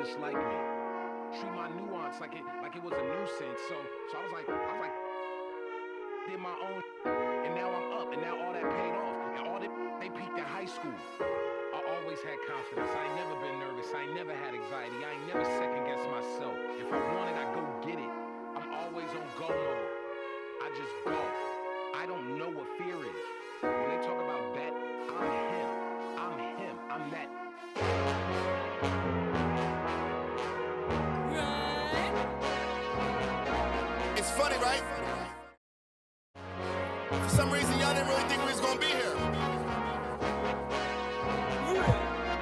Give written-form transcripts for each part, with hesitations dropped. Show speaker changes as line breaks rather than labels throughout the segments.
just like me. Treat my nuance like it was a nuisance. So I was like, did my own, and now I'm up, and now all that paid off, and all they peaked at high school. I always had confidence. I ain't never been nervous. I ain't never had anxiety. I ain't never second-guessed myself. If I want it, I go get it. I'm always on go mode. I just go. I don't know what fear is. When they talk about that, I'm him. I'm him. I'm that.
It's funny, right? For some reason, y'all didn't really think we was gonna be here.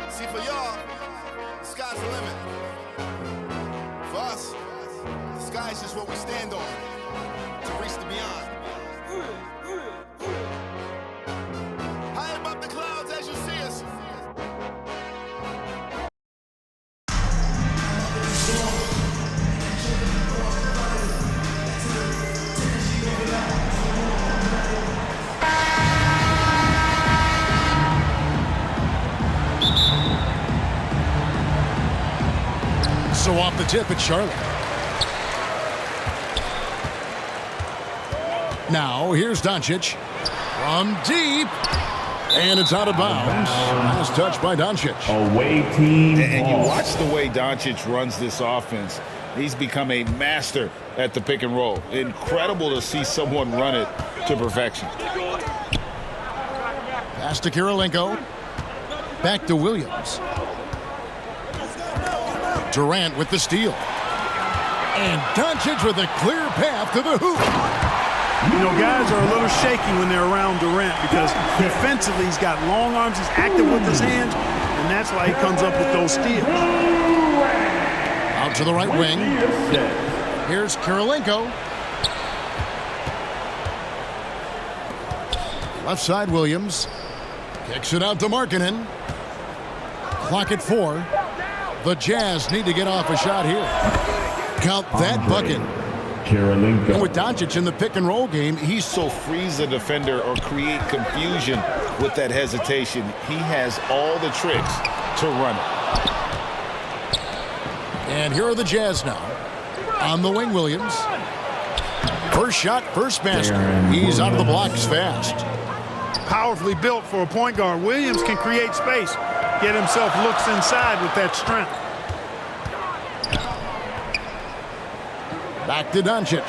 See, for y'all, the sky's the limit. For us, the sky is just what we stand on to reach the beyond. High above the clouds as you see us.
So off the tip, it's Charlotte. Now, here's Doncic from deep. And it's out of bounds. Last touch by Doncic.
Away team.
And you watch the way Doncic runs this offense. He's become a master at the pick and roll. Incredible to see someone run it to perfection.
Pass to Kirilenko. Back to Williams. Durant with the steal. And Doncic with a clear path to the hoop.
You know, guys are a little shaky when they're around Durant because defensively he's got long arms, he's active with his hands, and that's why he comes up with those steals.
Out to the right wing. Here's Kirilenko. Left side, Williams. Kicks it out to Markkanen. Clock at 4. The Jazz need to get off a shot here. Count that bucket. And with Doncic in the pick and roll game,
He's so freeze the defender or create confusion with that hesitation. He has all the tricks to run it.
and here are the Jazz now. On the wing, Williams. First shot, first basket. He's out of the blocks fast.
Powerfully built for a point guard. Williams can create space. Get himself looks inside with that strength.
Back to Doncic.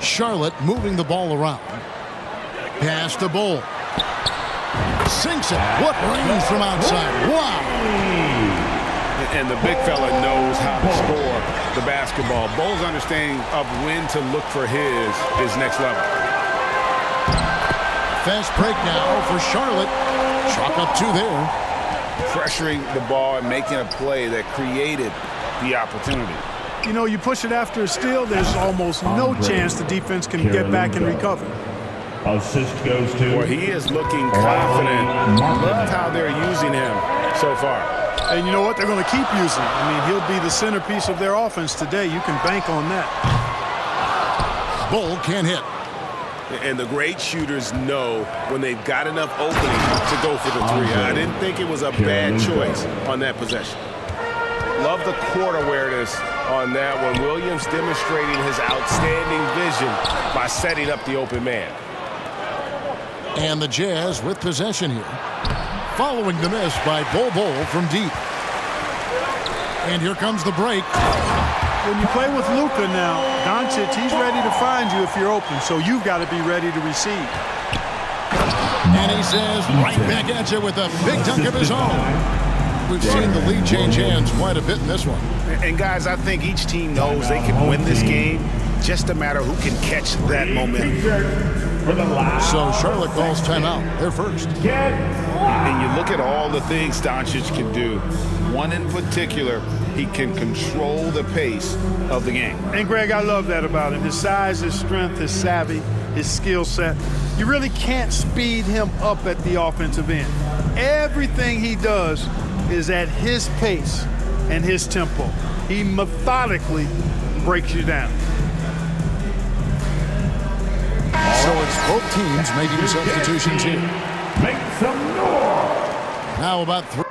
Charlotte moving the ball around. Pass to Bull. Sinks it. What range from outside. Wow.
And the big fella knows how to score the basketball. Bull's understanding of when to look for his is next level.
Fast break now for Charlotte. Chalk up two there.
Pressuring the ball and making a play that created the opportunity.
You know, you push it after a steal, there's almost no chance the defense can get back and recover.
Assist goes to.
Well, he is looking confident. Love how they're using him so far.
And you know what? They're going to keep using him. I mean, he'll be the centerpiece of their offense today. You can bank on that.
Bull can't hit.
And the great shooters know when they've got enough opening to go for the three. I didn't think it was a bad choice on that possession. Love the court awareness on that one. Williams demonstrating his outstanding vision by setting up the open man.
And the Jazz with possession here. Following the miss by Bull from deep. And here comes the break.
When you play with Luka now, Doncic, he's ready to find you if you're open, so you've got to be ready to receive.
And he says right back at you with a big dunk of his own. We've seen the lead change hands quite a bit in this one.
And guys, I think each team knows they can win this game. Just a matter who can catch that momentum.
So Charlotte calls timeout. They're first.
And you look at all the things Doncic can do. One in particular, he can control the pace of the game.
And Greg, I love that about him. His size, his strength, his savvy, his skill set. You really can't speed him up at the offensive end. Everything he does is at his pace and his tempo. He methodically breaks you down.
So it's both teams making substitutions here.
Make some noise.
Now about 3.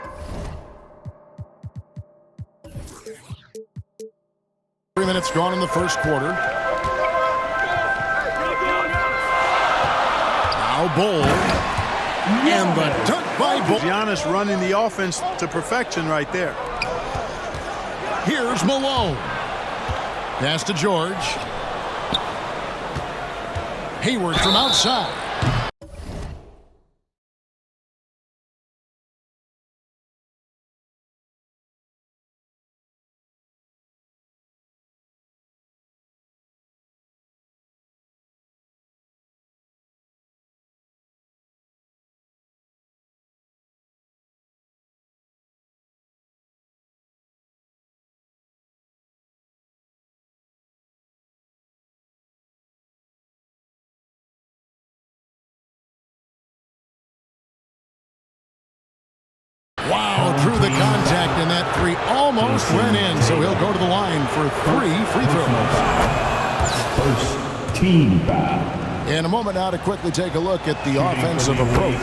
3 minutes gone in the first quarter. Now Bull. And the dunk by Bull.
Giannis running the offense to perfection right there.
Here's Malone. Pass to George. Hayward from outside. Wow, drew the contact, and that three almost went in, so he'll go to the line for 3 free throws.
First team foul.
In a moment now to quickly take a look at the offensive approach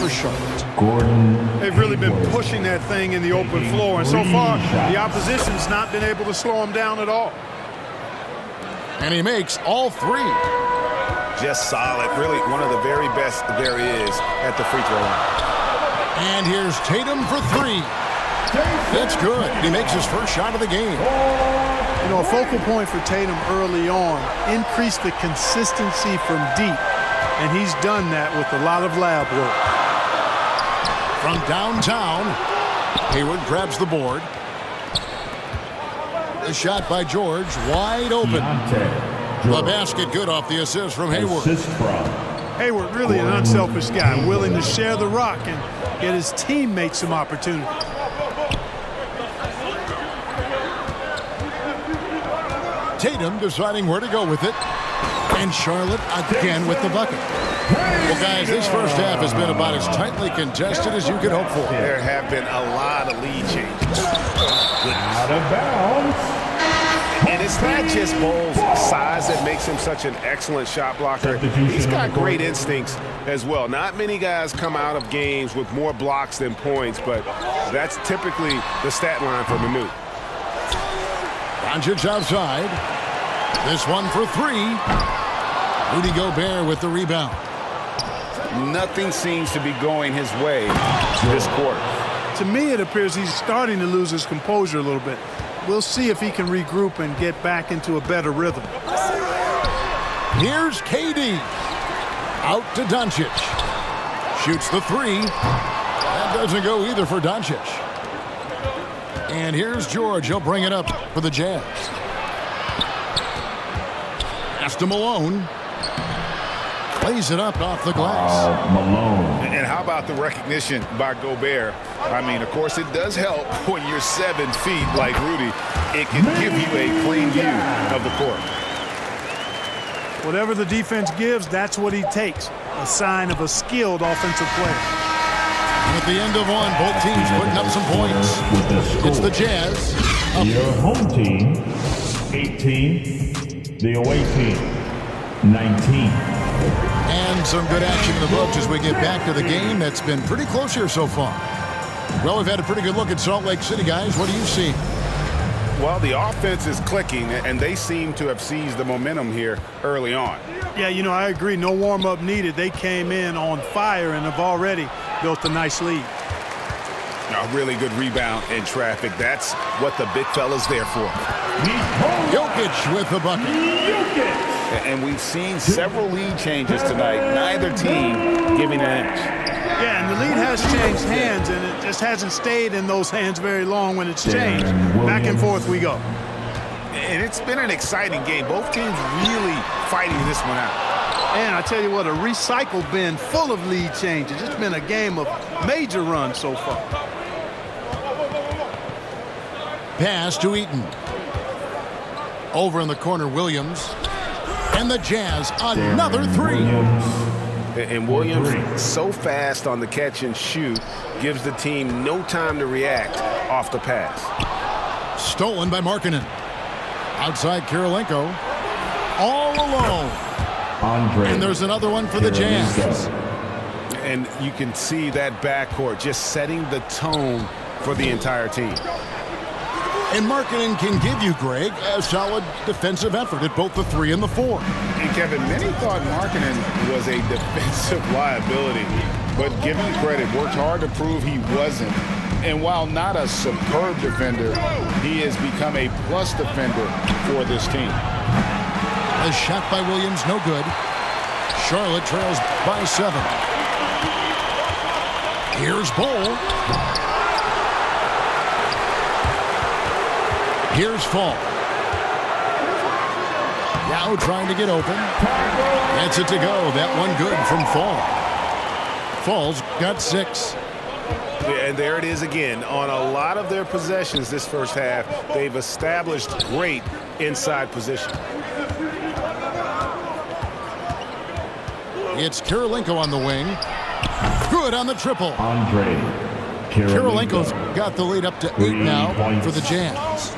for Charlotte.
Gordon.
They've really been pushing that thing in the open floor, and so far the opposition's not been able to slow them down at all.
And he makes all 3.
Just solid. Really one of the very best there is at the free throw line.
And here's Tatum for 3. That's good. He makes his first shot of the game.
You know, a focal point for Tatum early on, increase the consistency from deep, and he's done that with a lot of lab work.
From downtown, Hayward grabs the board. The shot by George, wide open. The basket good off the assist from Hayward.
Hayward, really an unselfish guy, willing to share the rock and get his teammates some opportunity.
Tatum deciding where to go with it. And Charlotte again with the bucket. Well, guys, this first half has been about as tightly contested as you could hope for.
There have been a lot of lead changes.
Out of bounds.
And it's not just Bull's size that makes him such an excellent shot blocker. He's got great instincts as well. Not many guys come out of games with more blocks than points, but that's typically the stat line for Manu.
Doncic outside. This one for 3. Rudy Gobert with the rebound.
Nothing seems to be going his way this quarter.
To me, it appears he's starting to lose his composure a little bit. We'll see if he can regroup and get back into a better rhythm.
Here's KD. Out to Doncic. Shoots the 3. That doesn't go either for Doncic. And here's George. He'll bring it up for the Jazz. Pass to Malone. Plays it up off the glass.
Malone.
And how about the recognition by Gobert? I mean, of course, it does help when you're 7 feet like Rudy. It can give you a clean view of the court.
Whatever the defense gives, that's what he takes. A sign of a skilled offensive player.
At the end of one, both teams putting up some points. It's the Jazz.
Your home team, 18. The away team, 19.
And some good action in the books as we get back to the game that's been pretty close here so far. Well, we've had a pretty good look at Salt Lake City, guys. What do you see?
Well, the offense is clicking, and they seem to have seized the momentum here early on.
Yeah, you know, I agree. No warm-up needed. They came in on fire and have already built a nice lead.
A really good rebound in traffic. That's what the big fella's there for.
Jokic with the bucket.
And we've seen several lead changes tonight. Neither team giving an inch.
Yeah, and the lead has changed hands, and it just hasn't stayed in those hands very long when it's changed. Back and forth we go.
And it's been an exciting game. Both teams really fighting this one out.
And I tell you what, a recycle bin full of lead changes. It's been a game of major runs so far.
Pass to Eaton. Over in the corner, Williams. And the Jazz, another 3.
And Williams, so fast on the catch and shoot, gives the team no time to react off the pass.
Stolen by Markkanen. Outside Kirilenko. All alone. And there's another one for the Jazz.
And you can see that backcourt just setting the tone for the entire team.
And Markkanen can give you, Greg, a solid defensive effort at both the 3 and the 4.
And Kevin, many thought Markkanen was a defensive liability, but give him credit, worked hard to prove he wasn't. And while not a superb defender, he has become a plus defender for this team.
A shot by Williams, no good. Charlotte trails by 7. Here's Bull. Here's Fall. Now trying to get open. Gets it to go. That one good from Fall. Fall's got 6.
Yeah, and there it is again. On a lot of their possessions this first half, they've established great inside position.
It's Kirilenko on the wing. Good on the triple.
Andre
Kirilenko's got the lead up to 8 now for the Jazz.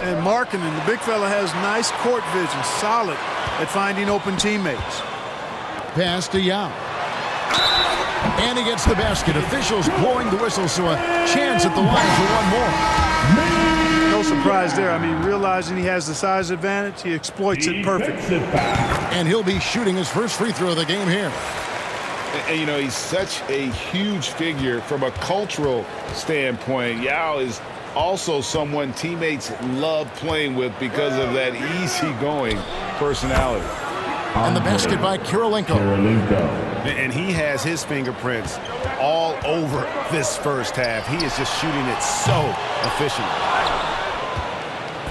And Markkanen, the big fella, has nice court vision, solid at finding open teammates.
Pass to Yao. And he gets the basket. Officials blowing the whistle, so a chance at the line for one more.
No surprise there. I mean, realizing he has the size advantage, he exploits it perfectly.
And he'll be shooting his first free throw of the game here.
And, you know, he's such a huge figure from a cultural standpoint. Yao is also someone teammates love playing with because of that easygoing personality.
And the basket by Kirilenko.
And he has his fingerprints all over this first half. He is just shooting it so efficiently.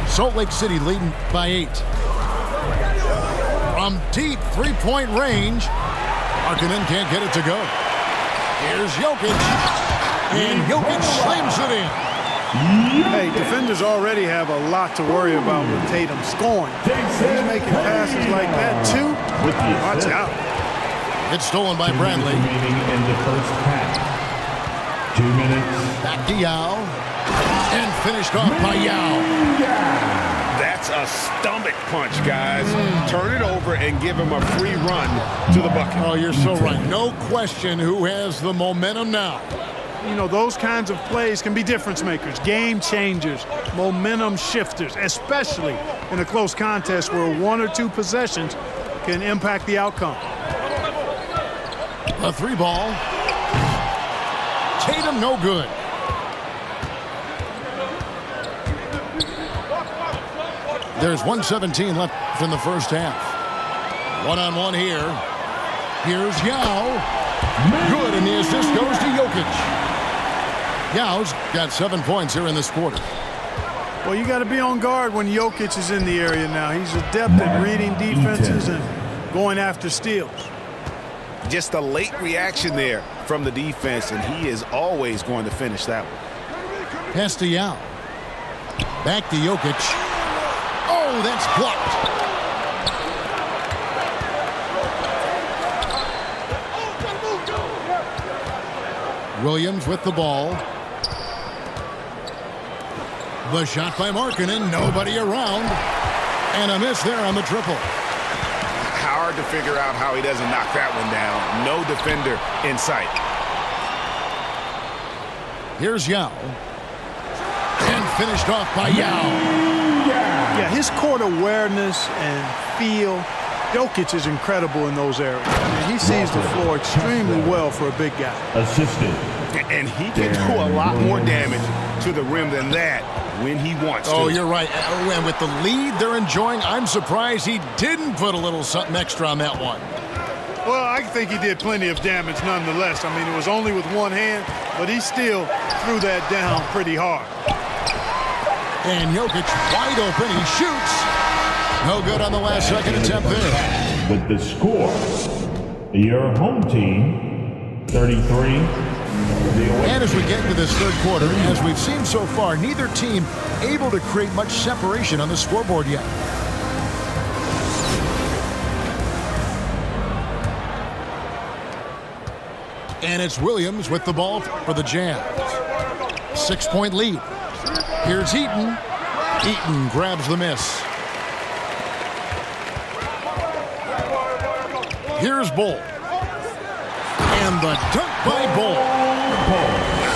Salt Lake City leading by 8. From deep three-point range, Markkanen can't get it to go. Here's Jokic. And Jokic slams it in.
Hey, defenders already have a lot to worry about with Tatum scoring. He's making passes like that, too. Watch out.
It's stolen by Bradley.
Remaining in the first half. 2 minutes.
Back to Yao. And finished off by Yao.
That's a stomach punch, guys. Turn it over and give him a free run to the bucket.
Oh, you're so right. No question who has the momentum now.
You know, those kinds of plays can be difference makers, game changers, momentum shifters, especially in a close contest where 1 or 2 possessions can impact the outcome.
A 3 ball. Tatum no good. There's 1:17 left in the first half. One-on-one here. Here's Yao. Good, and the assist goes to Jokic. Yao's got 7 points here in this quarter.
Well, you got to be on guard when Jokic is in the area now. He's adept at reading defenses and going after steals.
Just a late reaction there from the defense, and he is always going to finish that one.
Pass to Yao. Back to Jokic. Oh, that's blocked. Williams with the ball. The shot by Markkanen, nobody around. And a miss there on the triple.
Hard to figure out how he doesn't knock that one down. No defender in sight.
Here's Yao. And finished off by Yao.
Yeah, his court awareness and feel. Jokic is incredible in those areas. I mean, he sees the floor extremely well for a big guy.
Assisted.
And he can do a lot more damage to the rim than that when he wants to.
Oh, you're right. And with the lead they're enjoying, I'm surprised he didn't put a little something extra on that one.
Well, I think he did plenty of damage nonetheless. I mean, it was only with one hand, but he still threw that down pretty hard.
And Jokic wide open. He shoots. No good on the last second attempt there.
With the score, your home team, 33.
And as we get into this third quarter, as we've seen so far, neither team able to create much separation on the scoreboard yet. And it's Williams with the ball for the Jazz. 6-point lead. Here's Eaton. Eaton grabs the miss. Here's Bull. And the dunk by Bull.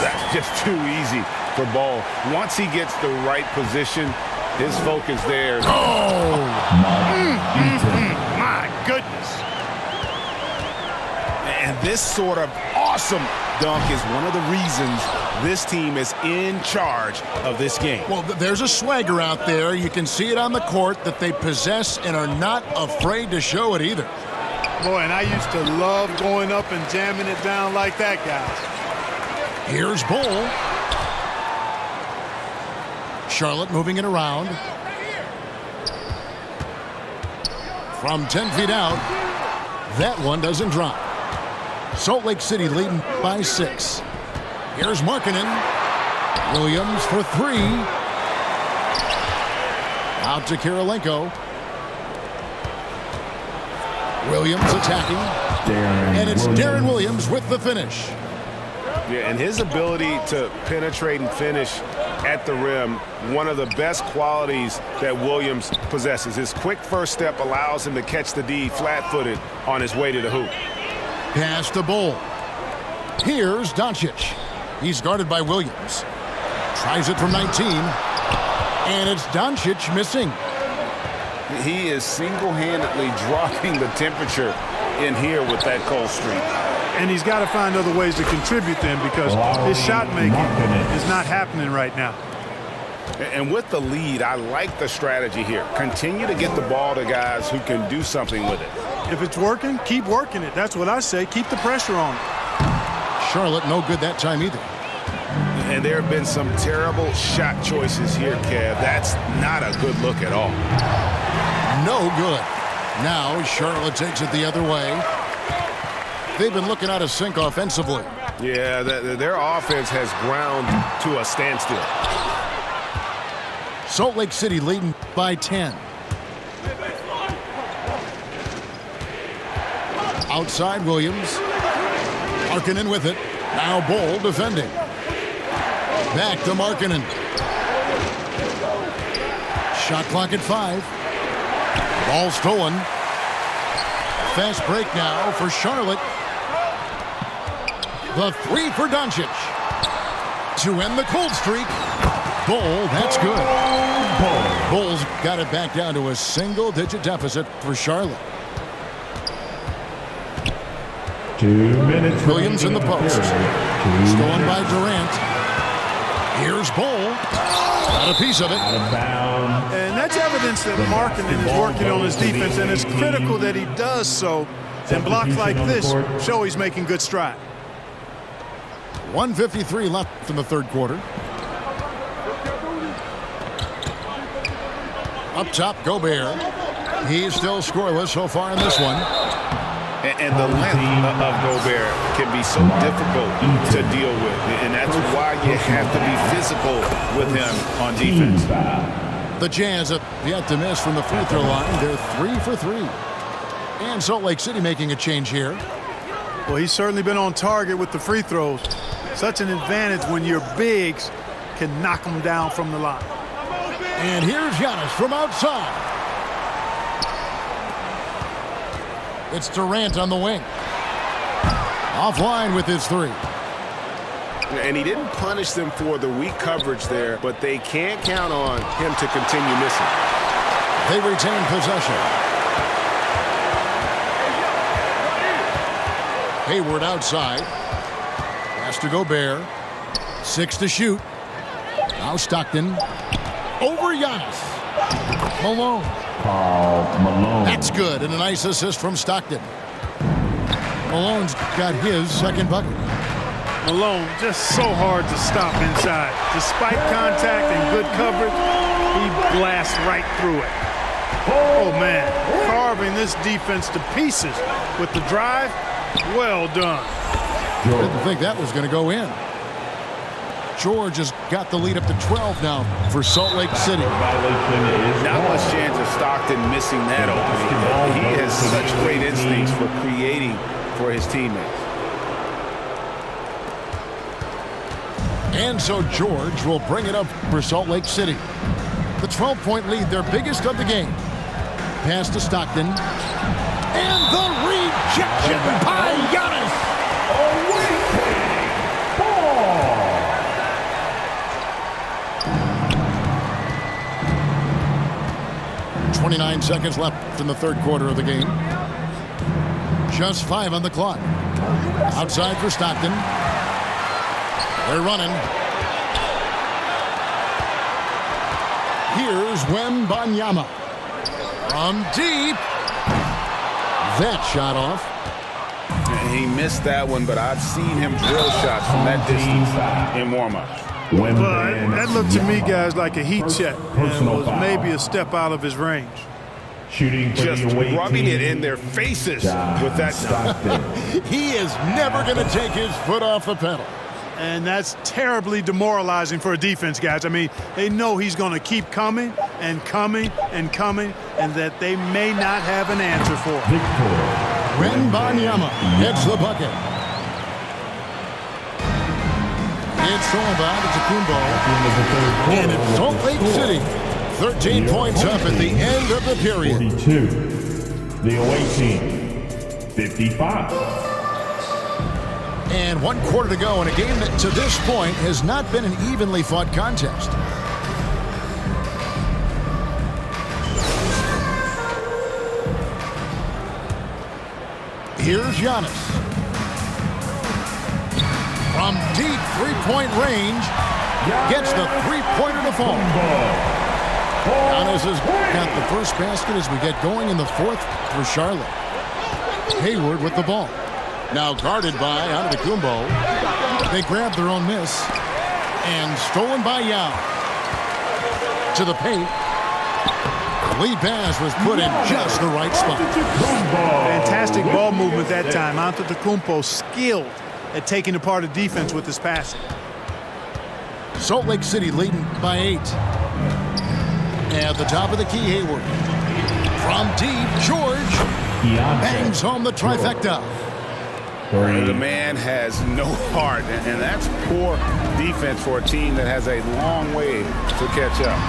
That's
just too easy for Ball. Once he gets the right position, his focus there.
My goodness.
And this sort of awesome dunk is one of the reasons this team is in charge of this game.
Well, there's a swagger out there. You can see it on the court that they possess and are not afraid to show it either.
Boy, and I used to love going up and jamming it down like that, guys.
Here's Bull. Charlotte moving it around. From 10 feet out, that one doesn't drop. Salt Lake City leading by 6. Here's Markkanen. Williams for 3. Out to Kirilenko. Williams attacking. And it's Darren Williams with the finish.
Yeah, and his ability to penetrate and finish at the rim, one of the best qualities that Williams possesses. His quick first step allows him to catch the D flat-footed on his way to the hoop.
Pass to Bull. Here's Doncic. He's guarded by Williams. Tries it from 19. And it's Doncic missing.
He is single-handedly dropping the temperature in here with that cold streak.
And he's got to find other ways to contribute then, because his shot making is not happening right now.
And with the lead, I like the strategy here. Continue to get the ball to guys who can do something with it.
If it's working, keep working it. That's what I say. Keep the pressure on it.
Charlotte no good that time either.
And there have been some terrible shot choices here, Kev. That's not a good look at all.
No good. Now Charlotte takes it the other way. They've been looking out of sync offensively.
Yeah, their offense has ground to a standstill.
Salt Lake City leading by 10. Outside Williams. Markkanen with it. Now Bull defending. Back to Markkanen. Shot clock at 5. Ball stolen. Fast break now for Charlotte. The 3 for Doncic. To end the cold streak. Bull, that's good. Bulls got it back down to a single-digit deficit for Charlotte.
2 minutes.
Williams in the post. Stolen by Durant. Here's Bull. Got a piece of it.
Out of bounds.
And that's evidence that Markkanen is working on his defense, and it's critical that he does so. And blocks like this show he's making good stride.
1:53 left in the third quarter. Up top, Gobert. He's still scoreless so far in this one.
And the length of Gobert can be so difficult to deal with. And that's why you have to be physical with him on defense.
The Jazz have yet to miss from the free throw line. They're 3 for 3. And Salt Lake City making a change here.
Well, he's certainly been on target with the free throws. Such an advantage when your bigs can knock them down from the line.
And here's Giannis from outside. It's Durant on the wing. Offline with his 3.
And he didn't punish them for the weak coverage there, but they can't count on him to continue missing.
They retain possession. Hayward outside. Pass to Gobert. 6 to shoot. Now Stockton. Over Giannis. Malone.
Malone.
That's good, and a nice assist from Stockton. Malone's got his second bucket.
Malone just so hard to stop inside. Despite contact and good coverage, he blasts right through it. Oh, man, carving this defense to pieces with the drive. Well done.
Didn't think that was going to go in. George has got the lead up to 12 now for Salt Lake City.
Not much chance of Stockton missing that opening. He has such great instincts for creating for his teammates.
And so George will bring it up for Salt Lake City. The 12-point lead, their biggest of the game. Pass to Stockton. And the rejection by Giannis. 29 seconds left in the third quarter of the game. Just 5 on the clock. Outside for Stockton. They're running. Here's Wembanyama. From deep. That shot off.
He missed that one, but I've seen him drill shots from that distance in warm-ups.
Well, that looked to me, guys, like a heat check. And was maybe a step out of his range.
Shooting for
Just
the away
rubbing
team.
it in their faces with that
Stockton.
He is never going to take his foot off the pedal.
And that's terribly demoralizing for a defense, guys. I mean, they know he's going to keep coming and coming and coming, and that they may not have an answer for it.
Wembanyama gets the bucket. It's all about Kumbo. And it's Salt Lake City. 13 points up at the end of the period.
42. The away team, 55.
And 1 quarter to go in a game that to this point has not been an evenly fought contest. Here's Giannis. From deep three-point range, gets the three-pointer to fall. Giannis has got the first basket as we get going in the fourth for Charlotte. Hayward with the ball. Now guarded by Antetokounmpo. They grab their own miss. And stolen by Yao. To the paint. Lee Bass was put in just the right spot.
Fantastic ball movement that time. Antetokounmpo skilled at taking apart a defense with his passing.
Salt Lake City leading by 8. At the top of the key, Hayward. From deep, George bangs home the trifecta.
The man has no heart, and that's poor defense for a team that has a long way to catch up.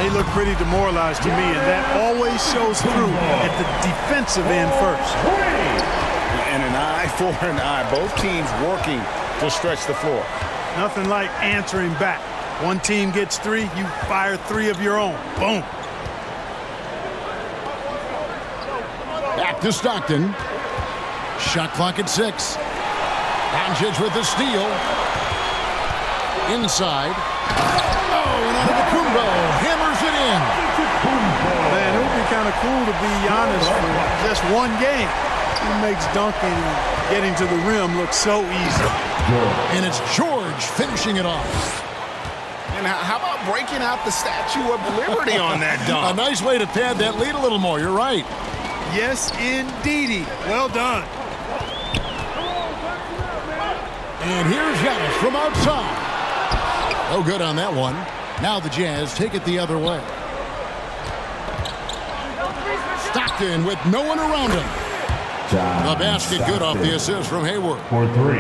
They look pretty demoralized to me, and that always shows through at the defensive end first.
And an eye for an eye. Both teams working to stretch the floor.
Nothing like answering back. One team gets 3, you fire 3 of your own. Boom.
Back to Stockton. Shot clock at 6. Doncic with the steal. Inside. Oh, and Antetokounmpo hammers it in.
Man, it would be kind of cool to be honest for just one game. He makes dunking and getting to the rim look so easy.
And it's George finishing it off.
And how about breaking out the Statue of Liberty on that dunk?
A nice way to pad that lead a little more. You're right.
Yes, indeedy. Well done.
And here's Giannis from outside. No good on that one. Now the Jazz take it the other way. Stockton with no one around him. The basket good off the assist from Hayward.
For 3.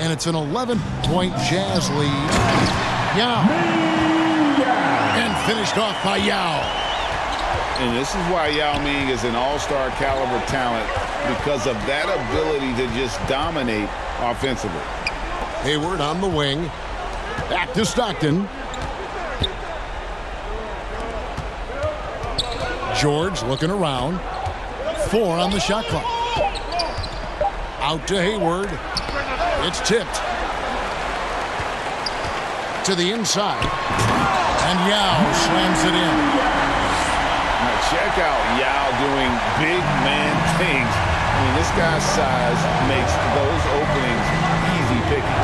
And it's an 11-point Jazz lead. Yao. And finished off by Yao.
And this is why Yao Ming is an all-star caliber talent, because of that ability to just dominate offensively.
Hayward on the wing. Back to Stockton. George looking around. 4 on the shot clock. Out to Hayward. It's tipped. To the inside. And Yao slams it in.
Now check out Yao doing big man things. I mean, this guy's size makes those openings easy picking.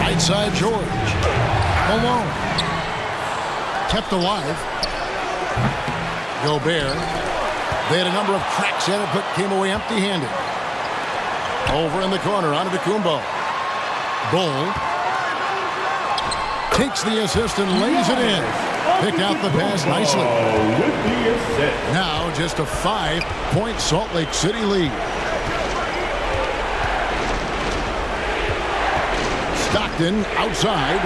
Right side George. Alone. Kept alive. Gobert. They had a number of cracks at it, but came away empty-handed. Over in the corner, Antetokounmpo. Bull. Takes the assist and lays it in. Pick out the pass nicely. Now just a 5-point Salt Lake City lead. Stockton outside.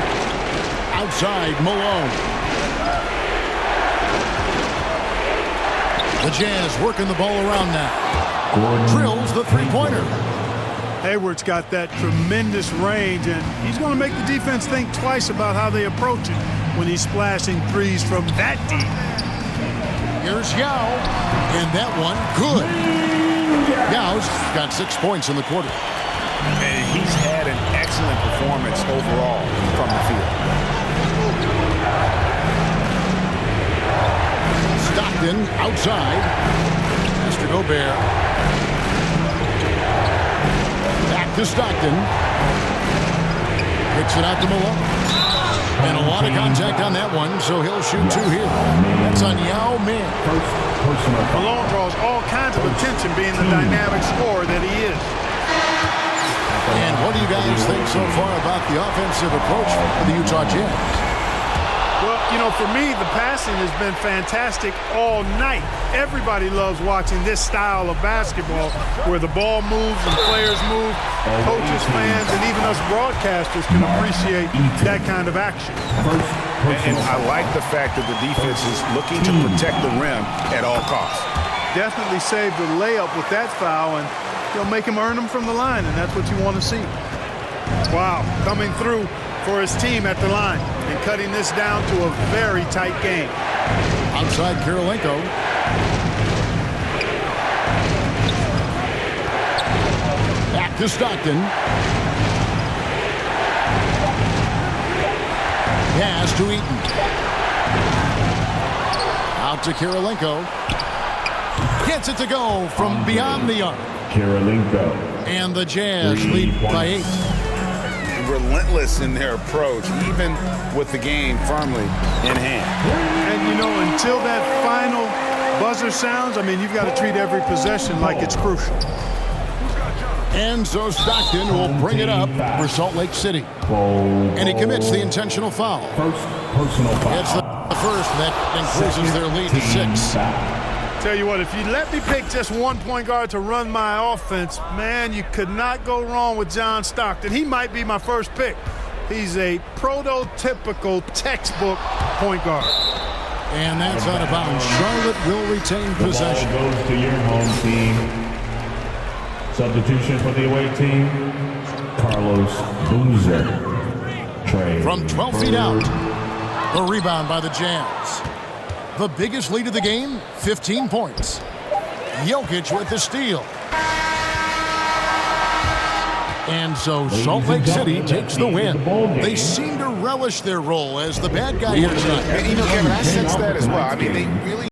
Outside Malone. The Jazz working the ball around now. Drills the three-pointer.
Hayward's got that tremendous range, and he's going to make the defense think twice about how they approach it. when he's splashing threes from that deep.
Here's Yao, and that one good. Yao's got 6 points in the quarter.
And he's had an excellent performance overall from the field.
Stockton outside. Mr. Gobert. Back to Stockton. Kicks it out to Malone. And a lot of contact on that one, so he'll shoot 2 here. That's on Yao Ming.
Malone draws all kinds of attention being the dynamic scorer that he is.
And what do you guys think so far about the offensive approach for the Utah Jazz?
Well, you know, for me, the passing has been fantastic all night. Everybody loves watching this style of basketball where the ball moves and players move. Coaches, fans, and even us broadcasters can appreciate that kind of action.
And I like the fact that the defense is looking to protect the rim at all costs.
Definitely saved the layup with that foul, and he'll make him earn them from the line, and that's what you want to see. Wow, coming through for his team at the line and cutting this down to a very tight game.
Outside Kirilenko. Back to Stockton. Pass to Eaton. Out to Kirilenko. Gets it to go from beyond the arc.
Kirilenko.
And the Jazz lead by 8.
Relentless in their approach, even with the game firmly in hand.
And, you know, until that final buzzer sounds, I mean, you've got to treat every possession like it's crucial.
And so Stockton will bring it up for Salt Lake City. And he commits the intentional foul.
First personal foul.
It's the first that increases their lead to 6.
Tell you what, if you let me pick just one point guard to run my offense, man, you could not go wrong with John Stockton. He might be my first pick. He's a prototypical textbook point guard.
And that's out of bounds. Charlotte will retain possession.
The ball goes to your home team. Substitution for the away team, Carlos Boozer. Trade
from 12 feet out. The rebound by the Jazz. The biggest lead of the game, 15 points. Jokic with the steal. And so Salt Lake City takes the win. They seem to relish their role as the bad guy here tonight.
And, you know, Kevin, I sense that as well. I mean, they really